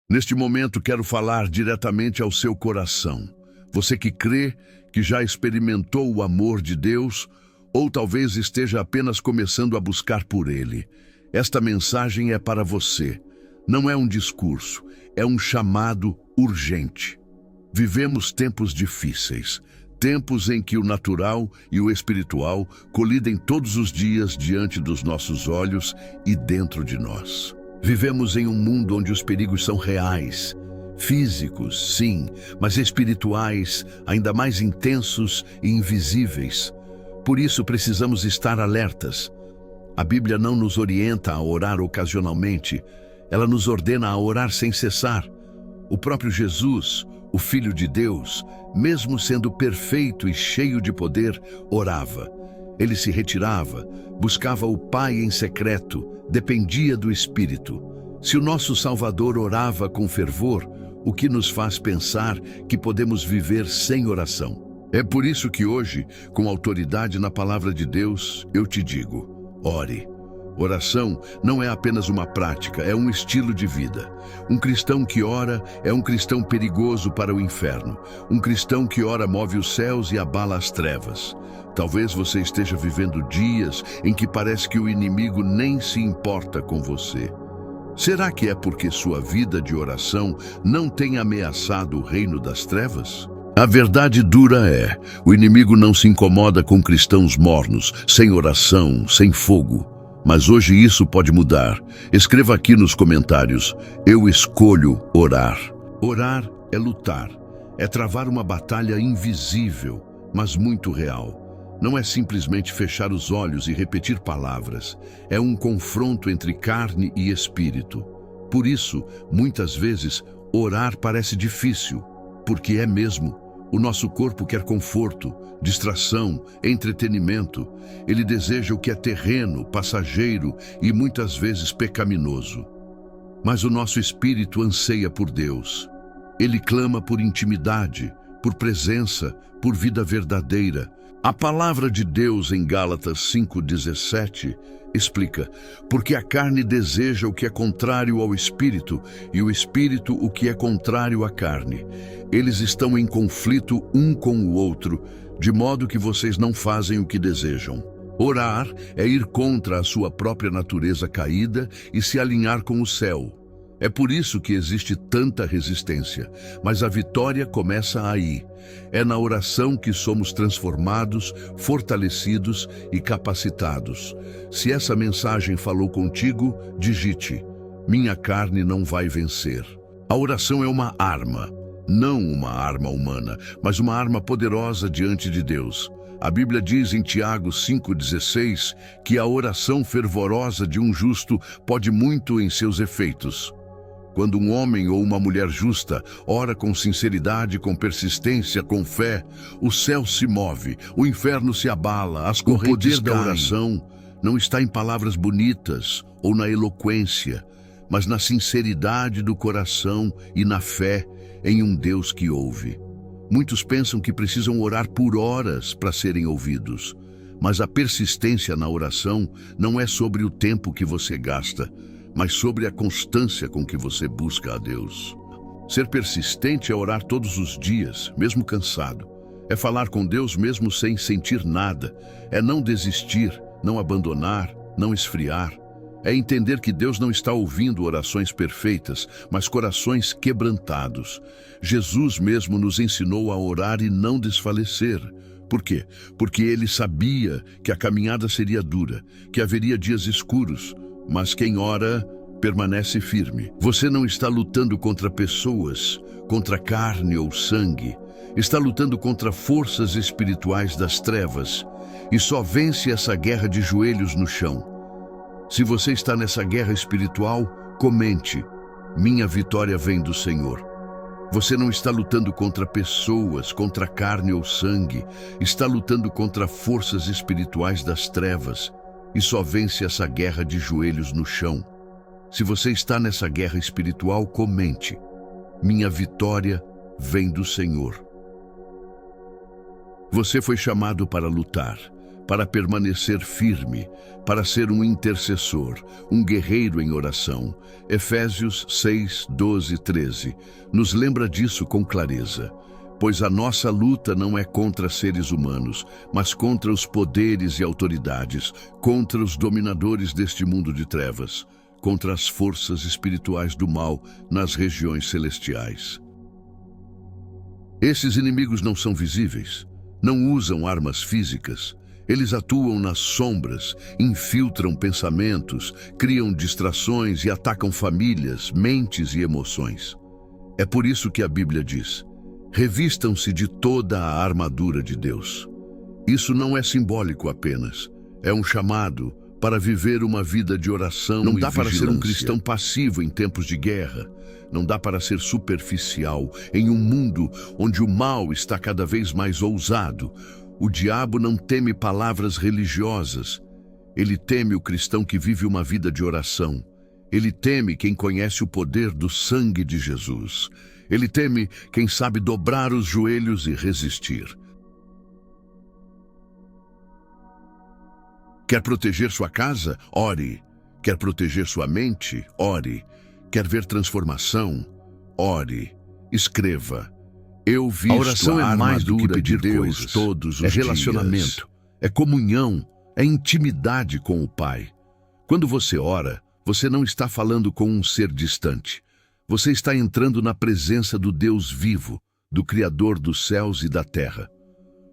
Neste momento, quero falar diretamente ao seu coração. Você que crê que já experimentou o amor de Deus, ou talvez esteja apenas começando a buscar por Ele. Esta mensagem é para você. Não é um discurso, é um chamado urgente. Vivemos tempos difíceis, tempos em que o natural e o espiritual colidem todos os dias diante dos nossos olhos e dentro de nós. Vivemos em um mundo onde os perigos são reais, físicos, sim, mas espirituais, ainda mais intensos e invisíveis. Por isso precisamos estar alertas. A Bíblia não nos orienta a orar ocasionalmente, ela nos ordena a orar sem cessar. O próprio Jesus, o Filho de Deus, mesmo sendo perfeito e cheio de poder, orava. Ele se retirava, buscava o Pai em secreto, dependia do Espírito. Se o nosso Salvador orava com fervor, o que nos faz pensar que podemos viver sem oração? É por isso que hoje, com autoridade na palavra de Deus, eu te digo: ore. Oração não é apenas uma prática, é um estilo de vida. Um cristão que ora é um cristão perigoso para o inferno. Um cristão que ora move os céus e abala as trevas. Talvez você esteja vivendo dias em que parece que o inimigo nem se importa com você. Será que é porque sua vida de oração não tem ameaçado o reino das trevas? A verdade dura é, o inimigo não se incomoda com cristãos mornos, sem oração, sem fogo. Mas hoje isso pode mudar. Escreva aqui nos comentários: eu escolho orar. Orar é lutar, é travar uma batalha invisível, mas muito real. Não é simplesmente fechar os olhos e repetir palavras. É um confronto entre carne e espírito. Por isso, muitas vezes, orar parece difícil, porque é mesmo. O nosso corpo quer conforto, distração, entretenimento. Ele deseja o que é terreno, passageiro e muitas vezes pecaminoso. Mas o nosso espírito anseia por Deus. Ele clama por intimidade, por presença, por vida verdadeira. A palavra de Deus em Gálatas 5:17 explica: porque a carne deseja o que é contrário ao espírito e o espírito o que é contrário à carne. Eles estão em conflito um com o outro, de modo que vocês não fazem o que desejam. Orar é ir contra a sua própria natureza caída e se alinhar com o céu. É por isso que existe tanta resistência, mas a vitória começa aí. É na oração que somos transformados, fortalecidos e capacitados. Se essa mensagem falou contigo, digite: minha carne não vai vencer. A oração é uma arma, não uma arma humana, mas uma arma poderosa diante de Deus. A Bíblia diz em Tiago 5:16 que a oração fervorosa de um justo pode muito em seus efeitos. Quando um homem ou uma mulher justa ora com sinceridade, com persistência, com fé, o céu se move, o inferno se abala, as correntes caem. O poder da oração não está em palavras bonitas ou na eloquência, mas na sinceridade do coração e na fé em um Deus que ouve. Muitos pensam que precisam orar por horas para serem ouvidos, mas a persistência na oração não é sobre o tempo que você gasta, mas sobre a constância com que você busca a Deus. Ser persistente é orar todos os dias, mesmo cansado. É falar com Deus mesmo sem sentir nada. É não desistir, não abandonar, não esfriar. É entender que Deus não está ouvindo orações perfeitas, mas corações quebrantados. Jesus mesmo nos ensinou a orar e não desfalecer. Por quê? Porque ele sabia que a caminhada seria dura, que haveria dias escuros, mas quem ora permanece firme. Você não está lutando contra pessoas, contra carne ou sangue. Está lutando contra forças espirituais das trevas e só vence essa guerra de joelhos no chão. Se você está nessa guerra espiritual, comente: minha vitória vem do Senhor. Você não está lutando contra pessoas, contra carne ou sangue. Está lutando contra forças espirituais das trevas e só vence essa guerra de joelhos no chão. Se você está nessa guerra espiritual, comente: minha vitória vem do Senhor. Você foi chamado para lutar, para permanecer firme, para ser um intercessor, um guerreiro em oração. Efésios 6, 12 e 13 nos lembra disso com clareza. Pois a nossa luta não é contra seres humanos, mas contra os poderes e autoridades, contra os dominadores deste mundo de trevas, contra as forças espirituais do mal nas regiões celestiais. Esses inimigos não são visíveis, não usam armas físicas. Eles atuam nas sombras, infiltram pensamentos, criam distrações e atacam famílias, mentes e emoções. É por isso que a Bíblia diz: revistam-se de toda a armadura de Deus. Isso não é simbólico apenas, é um chamado para viver uma vida de oração. Não dá para ser um cristão passivo em tempos de guerra. Não dá para ser superficial em um mundo onde o mal está cada vez mais ousado. O diabo não teme palavras religiosas. Ele teme o cristão que vive uma vida de oração. Ele teme quem conhece o poder do sangue de Jesus. Ele teme quem sabe dobrar os joelhos e resistir. Quer proteger sua casa? Ore. Quer proteger sua mente? Ore. Quer ver transformação? Ore. Escreva. Eu visto a oração é mais do que pedir coisas todos os dias. É relacionamento, é comunhão, é intimidade com o Pai. Quando você ora, você não está falando com um ser distante. Você está entrando na presença do Deus vivo, do Criador dos céus e da terra.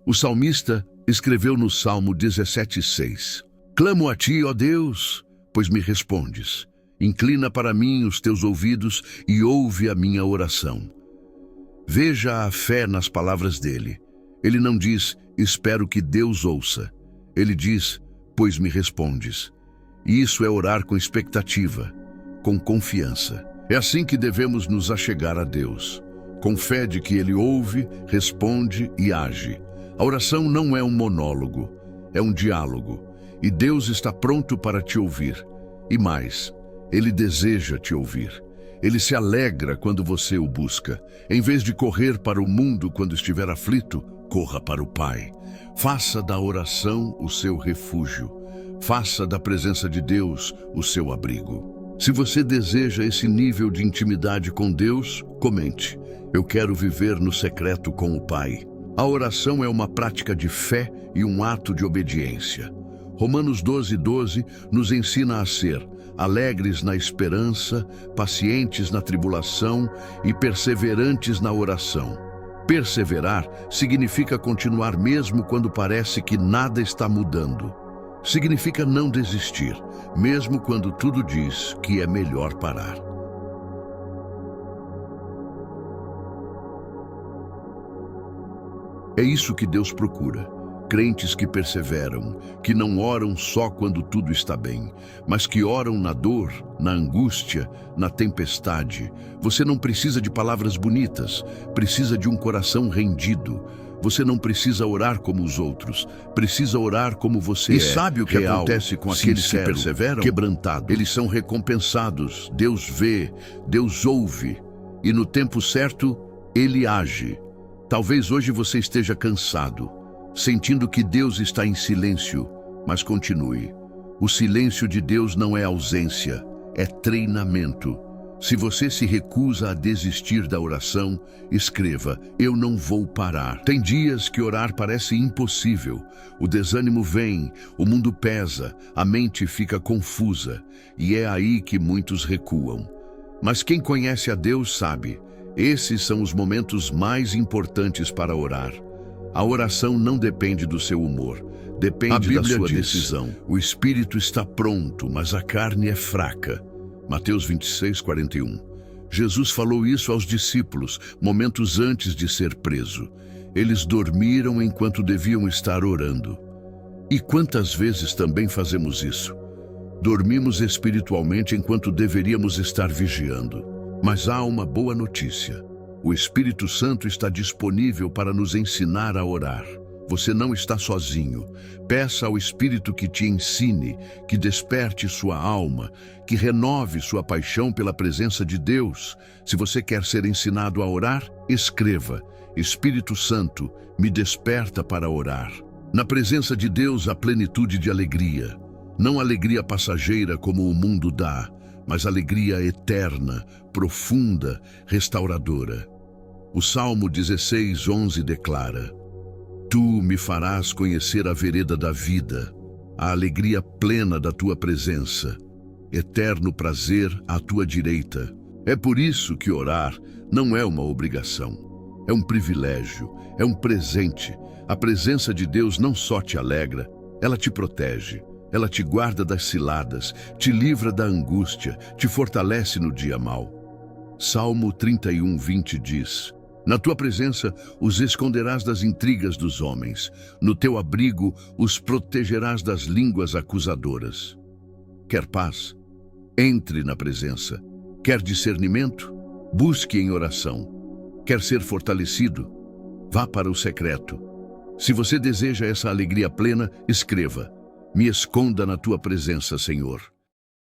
O salmista escreveu no Salmo 17:6: Clamo a ti, ó Deus, pois me respondes. Inclina para mim os teus ouvidos e ouve a minha oração. Veja a fé nas palavras dele. Ele não diz, espero que Deus ouça. Ele diz, pois me respondes. E isso é orar com expectativa, com confiança. É assim que devemos nos achegar a Deus, com fé de que Ele ouve, responde e age. A oração não é um monólogo, é um diálogo. E Deus está pronto para te ouvir. E mais, Ele deseja te ouvir. Ele se alegra quando você o busca. Em vez de correr para o mundo quando estiver aflito, corra para o Pai. Faça da oração o seu refúgio. Faça da presença de Deus o seu abrigo. Se você deseja esse nível de intimidade com Deus, comente. Eu quero viver no secreto com o Pai. A oração é uma prática de fé e um ato de obediência. Romanos 12:12 nos ensina a ser alegres na esperança, pacientes na tribulação e perseverantes na oração. Perseverar significa continuar mesmo quando parece que nada está mudando. Significa não desistir, mesmo quando tudo diz que é melhor parar. É isso que Deus procura. Crentes que perseveram, que não oram só quando tudo está bem, mas que oram na dor, na angústia, na tempestade. Você não precisa de palavras bonitas, precisa de um coração rendido. Você não precisa orar como os outros, precisa orar como você é. E sabe o que acontece com aqueles que perseveram? Quebrantado. Eles são recompensados. Deus vê, Deus ouve, e no tempo certo, Ele age. Talvez hoje você esteja cansado, sentindo que Deus está em silêncio, mas continue. O silêncio de Deus não é ausência, é treinamento. Se você se recusa a desistir da oração, escreva, eu não vou parar. Tem dias que orar parece impossível. O desânimo vem, o mundo pesa, a mente fica confusa, e é aí que muitos recuam. Mas quem conhece a Deus sabe, esses são os momentos mais importantes para orar. A oração não depende do seu humor, depende da sua decisão. O espírito está pronto, mas a carne é fraca. Mateus 26:41. Jesus falou isso aos discípulos, momentos antes de ser preso. Eles dormiram enquanto deviam estar orando. E quantas vezes também fazemos isso? Dormimos espiritualmente enquanto deveríamos estar vigiando. Mas há uma boa notícia. O Espírito Santo está disponível para nos ensinar a orar. Você não está sozinho. Peça ao Espírito que te ensine, que desperte sua alma, que renove sua paixão pela presença de Deus. Se você quer ser ensinado a orar, escreva: Espírito Santo, me desperta para orar. Na presença de Deus há plenitude de alegria. Não alegria passageira como o mundo dá, mas alegria eterna, profunda, restauradora. O Salmo 16:11 declara: Tu me farás conhecer a vereda da vida, a alegria plena da tua presença, eterno prazer à tua direita. É por isso que orar não é uma obrigação, é um privilégio, é um presente. A presença de Deus não só te alegra, ela te protege, ela te guarda das ciladas, te livra da angústia, te fortalece no dia mau. Salmo 31:20 diz: Na tua presença os esconderás das intrigas dos homens, no teu abrigo os protegerás das línguas acusadoras. Quer paz? Entre na presença. Quer discernimento? Busque em oração. Quer ser fortalecido? Vá para o secreto. Se você deseja essa alegria plena, escreva: Me esconda na tua presença, Senhor.